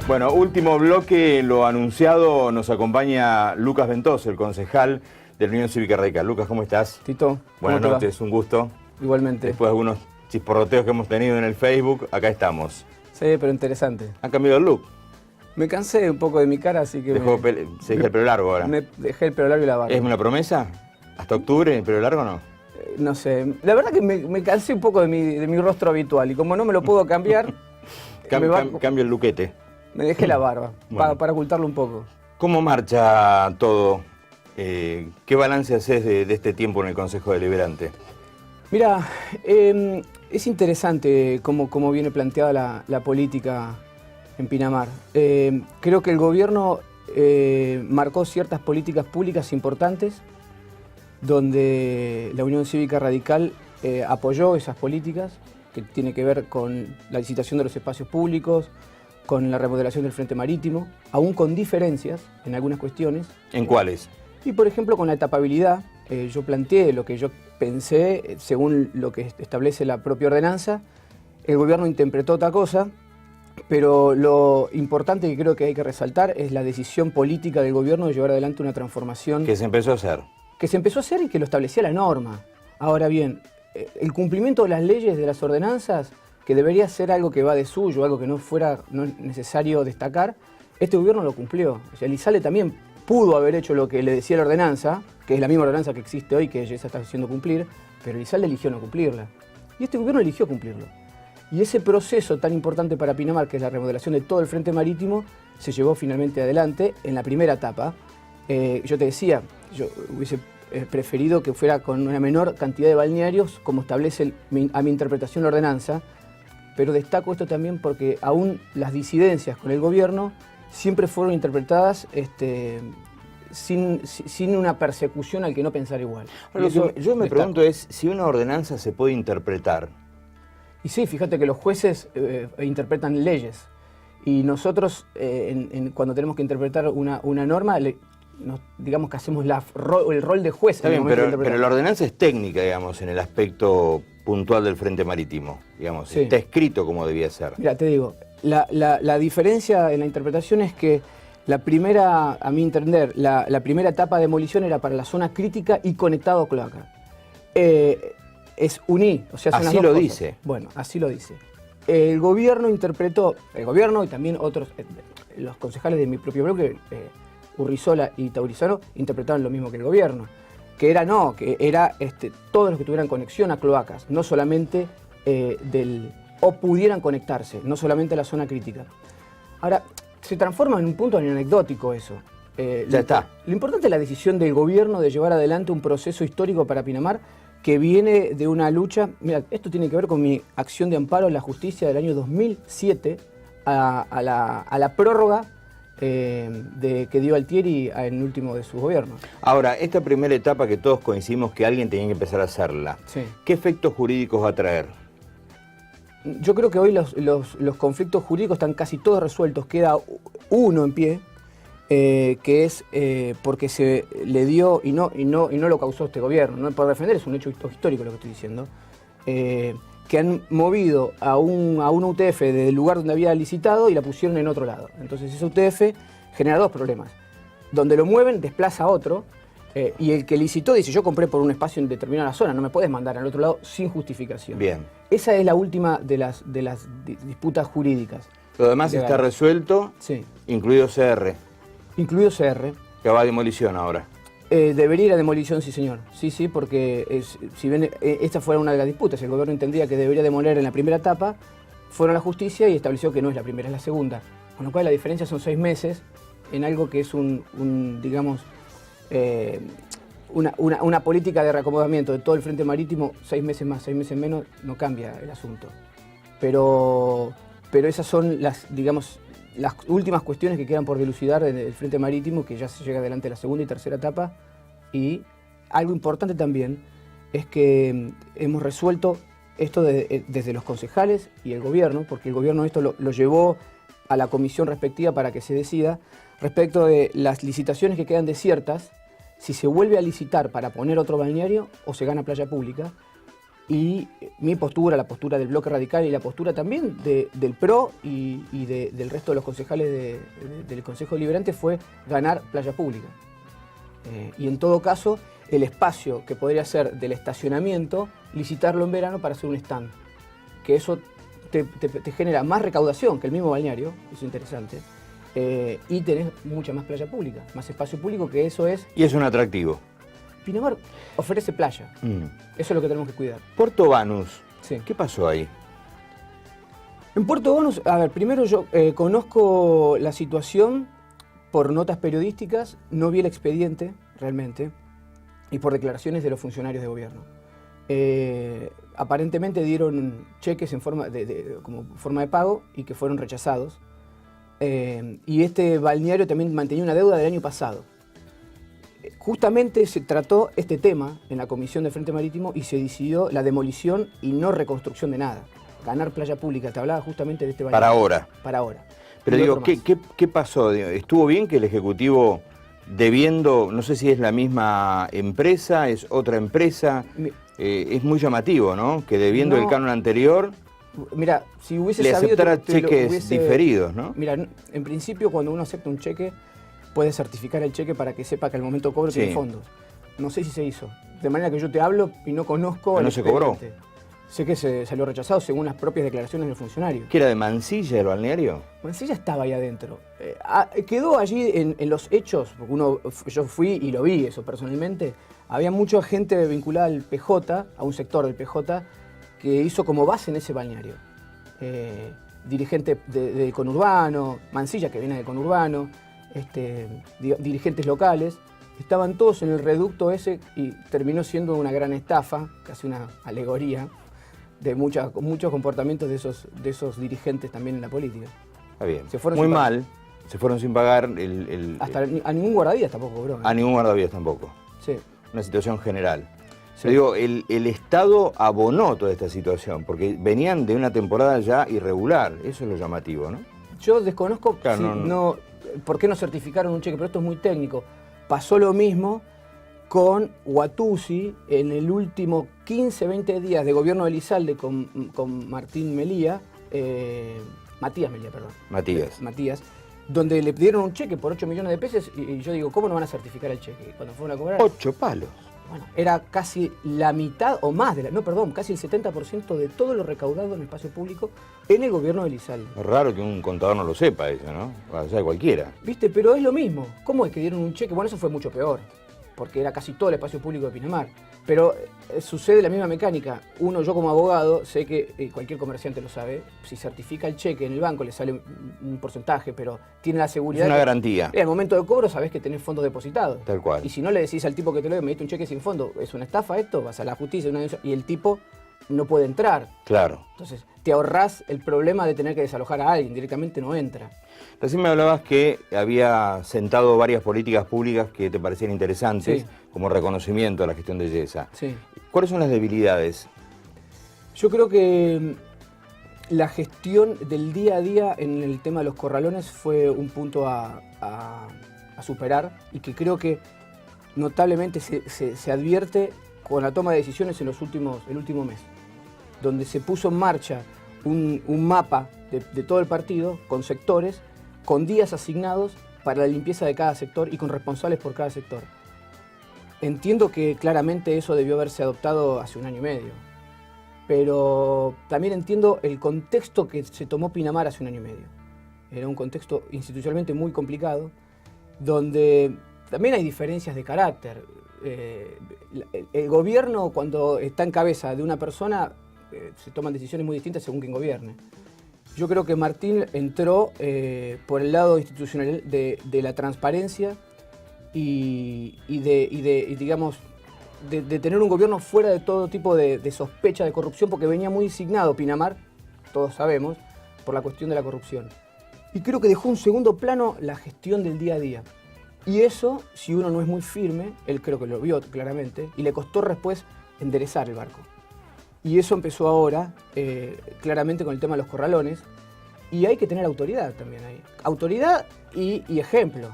Bueno, último bloque, lo anunciado, nos acompaña Lucas Ventoso, el concejal de la Unión Cívica Radical. Lucas, ¿cómo estás? Tito, buenas noches, un gusto. Igualmente. Después de algunos chisporroteos que hemos tenido en el Facebook, acá estamos. Sí, pero interesante. ¿Han cambiado el look? Me cansé un poco de mi cara, así que... Se dejó el pelo largo ahora. Me dejé el pelo largo y la barba. ¿Es una promesa? ¿Hasta octubre el pelo largo o no? No sé, la verdad que me cansé un poco de mi rostro habitual y como no me lo puedo cambiar... Cambio el luquete. Me dejé la barba, bueno, para ocultarlo un poco. ¿Cómo marcha todo? ¿Qué balance haces de este tiempo en el Consejo Deliberante? Mira, es interesante cómo viene planteada la política en Pinamar. Creo que el gobierno marcó ciertas políticas públicas importantes donde la Unión Cívica Radical apoyó esas políticas que tiene que ver con la licitación de los espacios públicos, con la remodelación del Frente Marítimo, aún con diferencias en algunas cuestiones. ¿En cuáles? Y por ejemplo con la etapabilidad, yo planteé lo que yo pensé según lo que establece la propia ordenanza, el gobierno interpretó otra cosa, pero lo importante que creo que hay que resaltar es la decisión política del gobierno de llevar adelante una transformación. Que se empezó a hacer. Que se empezó a hacer y que lo establecía la norma. Ahora bien, el cumplimiento de las leyes, de las ordenanzas, que debería ser algo que va de suyo, algo que no es necesario destacar, este gobierno lo cumplió. O sea, Elizalde también pudo haber hecho lo que le decía la ordenanza, que es la misma ordenanza que existe hoy, que ella está haciendo cumplir, pero Elizalde eligió no cumplirla. Y este gobierno eligió cumplirlo. Y ese proceso tan importante para Pinamar, que es la remodelación de todo el Frente Marítimo, se llevó finalmente adelante en la primera etapa. Yo te decía, yo hubiese preferido que fuera con una menor cantidad de balnearios, como establece a mi interpretación la ordenanza, pero destaco esto también porque aún las disidencias con el gobierno siempre fueron interpretadas sin una persecución al que no pensara igual. Lo que yo me pregunto es si una ordenanza se puede interpretar. Y sí, fíjate que los jueces interpretan leyes y nosotros cuando tenemos que interpretar una norma, digamos que hacemos el rol de juez. Está bien, pero la ordenanza es técnica, digamos, en el aspecto puntual del Frente Marítimo. Digamos, sí. Está escrito como debía ser. Mira, te digo, la diferencia en la interpretación es que la primera, a mi entender, la primera etapa de demolición era para la zona crítica y conectado a cloaca. Es UNI, o sea, son así las dos lo cosas. Dice. Bueno, así lo dice. El gobierno interpretó, el gobierno y también otros, los concejales de mi propio bloque, Urrizola y Taurizano, interpretaron lo mismo que el gobierno. Que era todos los que tuvieran conexión a cloacas, no solamente o pudieran conectarse, no solamente a la zona crítica. Ahora, se transforma en un punto anecdótico eso. Ya está. Lo importante es la decisión del gobierno de llevar adelante un proceso histórico para Pinamar que viene de una lucha. Mira, esto tiene que ver con mi acción de amparo en la justicia del año 2007 a la prórroga que dio Altieri en el último de su gobierno. Ahora, esta primera etapa que todos coincidimos que alguien tenía que empezar a hacerla, sí. ¿Qué efectos jurídicos va a traer? Yo creo que hoy los conflictos jurídicos están casi todos resueltos. Queda uno en pie, que es porque se le dio y no lo causó este gobierno. No por defender, es un hecho histórico lo que estoy diciendo. Que han movido a una UTF del lugar donde había licitado y la pusieron en otro lado. Entonces esa UTF genera dos problemas. Donde lo mueven, desplaza a otro, y el que licitó dice, yo compré por un espacio en determinada zona, no me puedes mandar al otro lado sin justificación. Bien. Esa es la última de las disputas jurídicas. Lo demás está resuelto, sí. Incluido CR. Incluido CR. Que va a demolición ahora. Debería ir a demolición, sí señor. Sí, porque si bien esta fuera una de las disputas, el gobierno entendía que debería demoler en la primera etapa, fueron a la justicia y estableció que no es la primera, es la segunda. Con lo cual la diferencia son 6 meses en algo que es digamos, una política de reacomodamiento de todo el Frente Marítimo, 6 meses más, 6 meses menos, no cambia el asunto. Pero esas son las últimas cuestiones que quedan por dilucidar del Frente Marítimo, que ya se llega adelante la segunda y tercera etapa. Y algo importante también es que hemos resuelto esto desde los concejales y el gobierno, porque el gobierno esto lo llevó a la comisión respectiva para que se decida respecto de las licitaciones que quedan desiertas, si se vuelve a licitar para poner otro balneario o se gana playa pública. Y mi postura, la postura del Bloque Radical y la postura también del PRO y del resto de los concejales del Consejo Deliberante fue ganar playa pública. Y en todo caso, el espacio que podría ser del estacionamiento, licitarlo en verano para hacer un stand. Que eso te genera más recaudación que el mismo balneario, eso es interesante, y tenés mucha más playa pública, más espacio público, que eso es... Y es un atractivo. Pinamar ofrece playa. Eso es lo que tenemos que cuidar. Puerto Banús, Sí. ¿qué pasó ahí? En Puerto Banús, a ver, primero yo conozco la situación por notas periodísticas, no vi el expediente realmente, y por declaraciones de los funcionarios de gobierno. Aparentemente dieron cheques en como forma de pago y que fueron rechazados. Y este balneario también mantenía una deuda del año pasado. Justamente se trató este tema en la Comisión de Frente Marítimo y se decidió la demolición y no reconstrucción de nada. Ganar playa pública, te hablaba justamente de este balneario. Para ahora. Para ahora. Pero Y digo, otro más. ¿qué pasó? ¿Estuvo bien que el Ejecutivo, debiendo, no sé si es la misma empresa, es otra empresa, es muy llamativo, ¿no? Que debiendo No. el canon anterior, Mira, si hubiese le sabido... aceptara te lo cheques diferidos, ¿no? Mira, en principio cuando uno acepta un cheque, puede certificar el cheque para que sepa que al momento de cobro Sí. tiene fondos. No sé si se hizo. De manera que yo te hablo y no conozco... ¿Pero el no se cobró? expediente. Sé que se salió rechazado según las propias declaraciones del funcionario. ¿Qué era de Mansilla el balneario? Mansilla estaba ahí adentro. Quedó allí en los hechos, porque yo fui y lo vi eso personalmente. Había mucha gente vinculada al PJ, a un sector del PJ, que hizo como base en ese balneario. Dirigente del conurbano, Mansilla, que viene del conurbano, dirigentes locales. Estaban todos en el reducto ese y terminó siendo una gran estafa, casi una alegoría, de muchos comportamientos de esos dirigentes también en la política. Está bien. Se fueron muy sin pagar. mal, se fueron sin pagar Hasta a ningún guardavidas tampoco cobró. a ningún guardavidas tampoco. Sí. Una situación general. Sí. Pero digo, el Estado abonó toda esta situación, porque venían de una temporada ya irregular, eso es lo llamativo, ¿no? Yo desconozco Claro, por qué no certificaron un cheque, pero esto es muy técnico. Pasó lo mismo con Watusi en el último 15-20 días de gobierno de Elizalde con Martín Melía, Matías Melía, perdón. Matías, donde le pidieron un cheque por 8 millones de pesos y yo digo, ¿cómo no van a certificar el cheque? Y cuando fueron a cobrar... 8 palos. Bueno, era casi la mitad o más casi el 70% de todo lo recaudado en el espacio público en el gobierno de Elizalde. Es raro que un contador no lo sepa eso, ¿no? O sea, cualquiera. ¿Viste? Pero es lo mismo. ¿Cómo es que dieron un cheque? Bueno, eso fue mucho peor, porque era casi todo el espacio público de Pinamar. Pero sucede la misma mecánica. Yo como abogado, sé que cualquier comerciante lo sabe, si certifica el cheque en el banco le sale un porcentaje, pero tiene la seguridad... Es una garantía. Al momento de cobro sabés que tenés fondos depositados. Tal cual. Y si no le decís al tipo que te lo dio, me diste un cheque sin fondo, es una estafa esto, vas a la justicia y el tipo no puede entrar. Claro. Entonces, te ahorrás el problema de tener que desalojar a alguien, directamente no entra. Recién me hablabas que había sentado varias políticas públicas que te parecían interesantes, Sí. como reconocimiento a la gestión de Yesa. Sí. ¿Cuáles son las debilidades? Yo creo que la gestión del día a día en el tema de los corralones fue un punto a superar y que creo que notablemente se advierte con la toma de decisiones en el último mes, donde se puso en marcha un mapa de todo el partido con sectores, con días asignados para la limpieza de cada sector y con responsables por cada sector. Entiendo que claramente eso debió haberse adoptado hace 1 año y medio, pero también entiendo el contexto que se tomó Pinamar hace 1 año y medio. Era un contexto institucionalmente muy complicado, donde también hay diferencias de carácter. El gobierno, cuando está en cabeza de una persona, se toman decisiones muy distintas según quien gobierne. Yo creo que Martín entró por el lado institucional de la transparencia y digamos, de tener un gobierno fuera de todo tipo de sospecha de corrupción, porque venía muy designado Pinamar, todos sabemos, por la cuestión de la corrupción. Y creo que dejó en segundo plano la gestión del día a día. Y eso, si uno no es muy firme, él creo que lo vio claramente, y le costó después enderezar el barco. Y eso empezó ahora, claramente con el tema de los corralones, y hay que tener autoridad también ahí. Autoridad y ejemplo.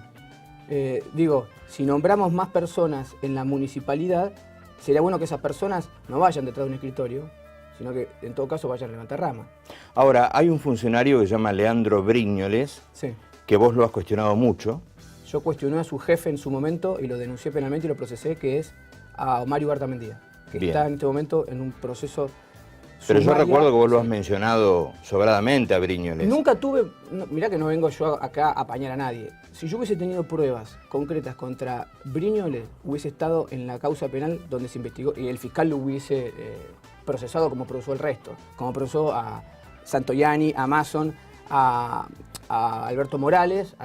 Digo, si nombramos más personas en la municipalidad, sería bueno que esas personas no vayan detrás de un escritorio, sino que en todo caso vayan a levantar rama. Ahora, hay un funcionario que se llama Leandro Briñoles, Sí. que vos lo has cuestionado mucho. Yo cuestioné a su jefe en su momento y lo denuncié penalmente y lo procesé, que es a Mario Bartamendía, que Bien. está en este momento en un proceso Pero yo sumaria. recuerdo que vos lo has Sí. mencionado sobradamente a Briñoles. Nunca tuve, mirá que no vengo yo acá a apañar a nadie. Si yo hubiese tenido pruebas concretas contra Briñoles, hubiese estado en la causa penal donde se investigó y el fiscal lo hubiese procesado como procesó el resto, como procesó a Santoyani, a Mason, a Alberto Morales,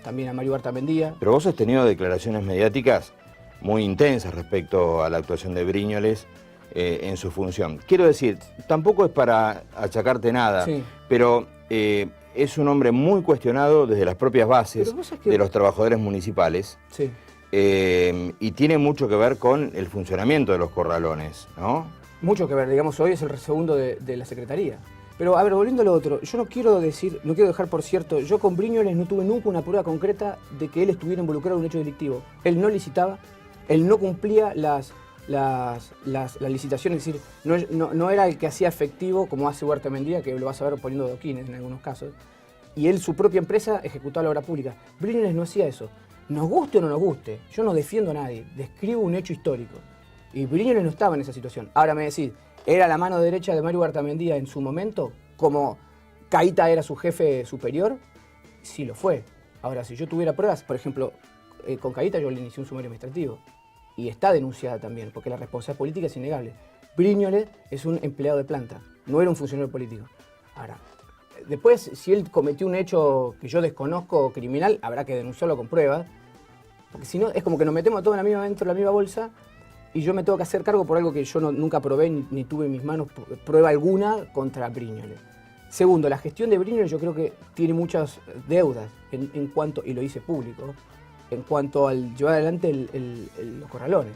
también a Mario Bartamendía. Pero vos has tenido declaraciones mediáticas muy intensas respecto a la actuación de Briñoles en su función. Quiero decir, tampoco es para achacarte nada, Sí. pero es un hombre muy cuestionado desde las propias bases Pero vos sabés que- de los trabajadores municipales Sí. y tiene mucho que ver con el funcionamiento de los corralones, ¿no? Mucho que ver, digamos, hoy es el segundo de la Secretaría. Pero, a ver, volviendo a lo otro, yo no quiero dejar por cierto, yo con Briñoles no tuve nunca una prueba concreta de que él estuviera involucrado en un hecho delictivo. Él no licitaba, él no cumplía las licitaciones, es decir, no era el que hacía efectivo, como hace Bartamendía, que lo vas a ver poniendo doquines en algunos casos. Y él, su propia empresa, ejecutaba la obra pública. Briñoles no hacía eso. Nos guste o no nos guste, yo no defiendo a nadie, describo un hecho histórico. Y Briñoles no estaba en esa situación. Ahora me decís, ¿era la mano derecha de Mario Bartamendía en su momento? Como Caíta era su jefe superior, sí lo fue. Ahora, si yo tuviera pruebas, por ejemplo, con Caíta yo le inicié un sumario administrativo. Y está denunciada también, porque la responsabilidad política es innegable. Briñoles es un empleado de planta, no era un funcionario político. Ahora, después, si él cometió un hecho que yo desconozco criminal, habrá que denunciarlo con pruebas, porque si no, es como que nos metemos todos dentro de la misma bolsa y yo me tengo que hacer cargo por algo que yo nunca probé ni tuve en mis manos prueba alguna contra Briñoles. Segundo, la gestión de Briñoles yo creo que tiene muchas deudas en cuanto, y lo hice público, en cuanto al llevar adelante los corralones.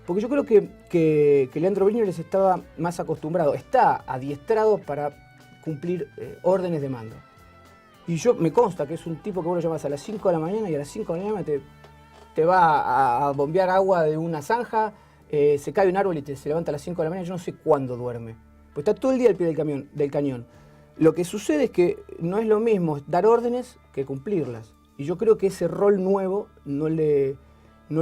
Porque yo creo que Leandro Briñoles estaba más acostumbrado, está adiestrado para cumplir órdenes de mando. Y me consta que es un tipo que vos lo llamas a las 5 de la mañana y a las 5 de la mañana te va a bombear agua de una zanja, se cae un árbol y se levanta a las 5 de la mañana, yo no sé cuándo duerme. Pues está todo el día al pie del cañón. Lo que sucede es que no es lo mismo dar órdenes que cumplirlas. Y yo creo que ese rol nuevo no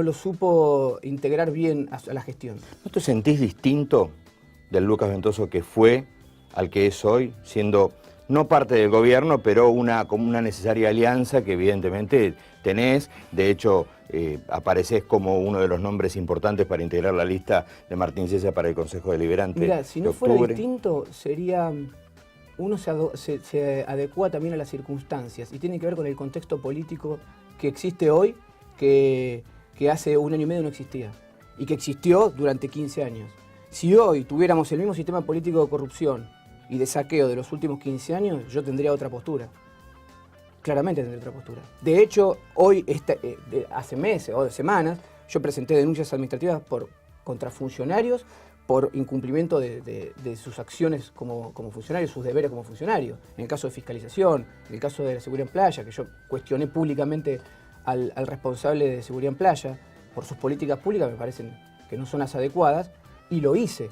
lo supo integrar bien a la gestión. ¿No te sentís distinto del Lucas Ventoso que fue al que es hoy, siendo no parte del gobierno, pero como una necesaria alianza que evidentemente tenés? De hecho, apareces como uno de los nombres importantes para integrar la lista de Martín Sessa para el Consejo Deliberante. Mira, si no de fuera octubre. distinto, sería... Uno se adecua también a las circunstancias y tiene que ver con el contexto político que existe hoy, que hace un año y medio no existía y que existió durante 15 años. Si hoy tuviéramos el mismo sistema político de corrupción y de saqueo de los últimos 15 años, yo tendría otra postura. Claramente tendría otra postura. De hecho, hoy, hace meses o semanas, yo presenté denuncias administrativas contra funcionarios por incumplimiento de sus acciones como funcionarios, sus deberes como funcionarios. En el caso de fiscalización, en el caso de la seguridad en playa, que yo cuestioné públicamente al responsable de seguridad en playa por sus políticas públicas, me parecen que no son las adecuadas, y lo hice.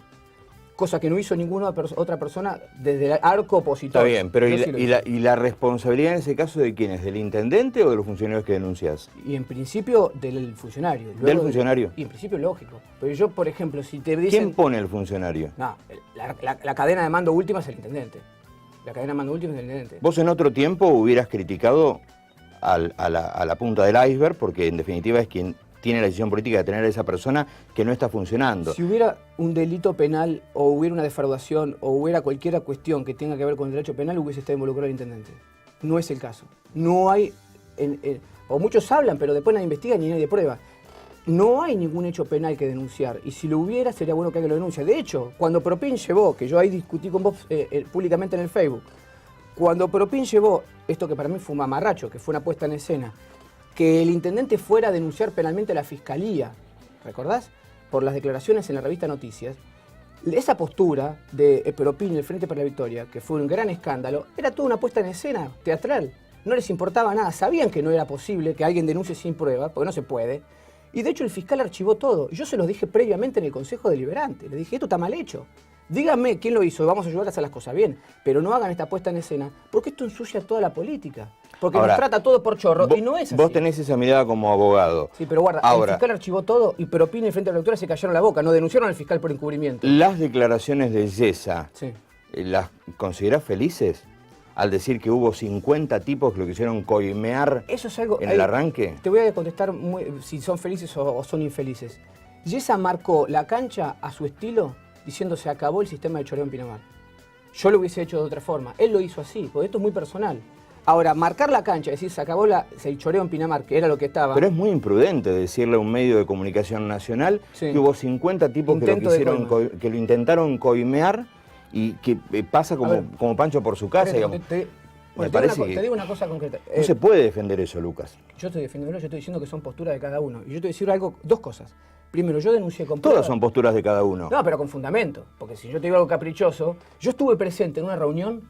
Cosa que no hizo ninguna otra persona desde el arco opositor. Está bien, pero Yo sí lo hice. ¿y la responsabilidad en ese caso de quién es? ¿Del intendente o de los funcionarios que denuncias? Y en principio del funcionario. Luego ¿Del funcionario? Y en principio lógico. Pero yo, por ejemplo, si te dicen... ¿Quién pone el funcionario? No, la cadena de mando última es el intendente. La cadena de mando última es el intendente. Vos en otro tiempo hubieras criticado a la punta del iceberg, porque en definitiva es quien tiene la decisión política de tener a esa persona que no está funcionando. Si hubiera un delito penal o hubiera una defraudación o hubiera cualquier cuestión que tenga que ver con el derecho penal, hubiese estado involucrado el intendente. No es el caso. No hay, o muchos hablan, pero después nadie investiga ni nadie prueba. No hay ningún hecho penal que denunciar, y si lo hubiera sería bueno que alguien lo denuncie. De hecho, cuando Propin llevó, que yo ahí discutí con vos públicamente en el Facebook, cuando Propin llevó esto que para mí fue un mamarracho, que fue una puesta en escena, que el intendente fuera a denunciar penalmente a la fiscalía, ¿recordás? Por las declaraciones en la revista Noticias, esa postura de Propin y el Frente para la Victoria, que fue un gran escándalo, era toda una puesta en escena teatral. No les importaba nada, sabían que no era posible que alguien denuncie sin prueba, porque no se puede, Y de hecho el fiscal archivó todo. Yo se los dije previamente en el Consejo Deliberante. Le dije, esto está mal hecho. Díganme quién lo hizo, vamos a ayudar a hacer las cosas bien. Pero no hagan esta puesta en escena, porque esto ensucia toda la política. Porque Ahora, nos trata todo por chorro, y no es así. Vos tenés esa mirada como abogado. Sí, pero guarda, ahora, el fiscal archivó todo y Propina y Frente a la Doctora se callaron la boca, no denunciaron al fiscal por encubrimiento. Las declaraciones de Yesa, Sí. ¿las considerás felices? Al decir que hubo 50 tipos que lo quisieron coimear Eso es algo, en el arranque. Te voy a contestar si son felices o son infelices. Yesa marcó la cancha a su estilo diciendo se acabó el sistema de choreo en Pinamar. Yo lo hubiese hecho de otra forma. Él lo hizo así, porque esto es muy personal. Ahora, marcar la cancha, es decir, se acabó el choreo en Pinamar, que era lo que estaba. Pero es muy imprudente decirle a un medio de comunicación nacional que hubo 50 tipos que lo intentaron coimear y que pasa como Pancho por su casa, digamos. Te digo una cosa concreta. No se puede defender eso, Lucas. Yo estoy defendiéndolo, yo estoy diciendo que son posturas de cada uno. Y yo te voy a decir dos cosas. Primero, yo denuncié con Todas pruebas. son posturas de cada uno. No, pero con fundamento. Porque si yo te digo algo caprichoso, yo estuve presente en una reunión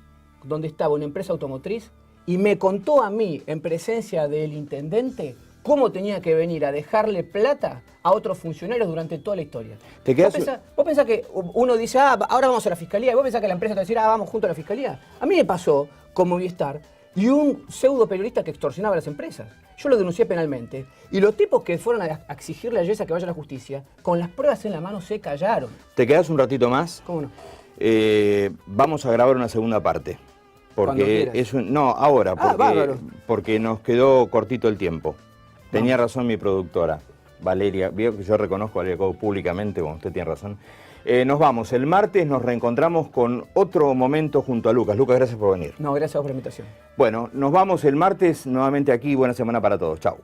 donde estaba una empresa automotriz y me contó a mí, en presencia del intendente, cómo tenía que venir a dejarle plata a otros funcionarios durante toda la historia. ¿Vos pensás que uno dice, ahora vamos a la fiscalía? ¿Y vos pensás que la empresa te va a decir, vamos junto a la fiscalía? A mí me pasó con Movistar y un pseudo periodista que extorsionaba a las empresas. Yo lo denuncié penalmente. Y los tipos que fueron a exigirle a Yesa que vaya a la justicia, con las pruebas en la mano se callaron. ¿Te quedás un ratito más? ¿Cómo no? Vamos a grabar una segunda parte. Porque ahora, porque nos quedó cortito el tiempo. Tenía razón mi productora, Valeria. Vio que yo reconozco a Valeria Cobo públicamente, como usted tiene razón. Nos vamos. El martes nos reencontramos con otro momento junto a Lucas. Lucas, gracias por venir. No, gracias por la invitación. Bueno, nos vamos el martes nuevamente aquí. Buena semana para todos. Chau.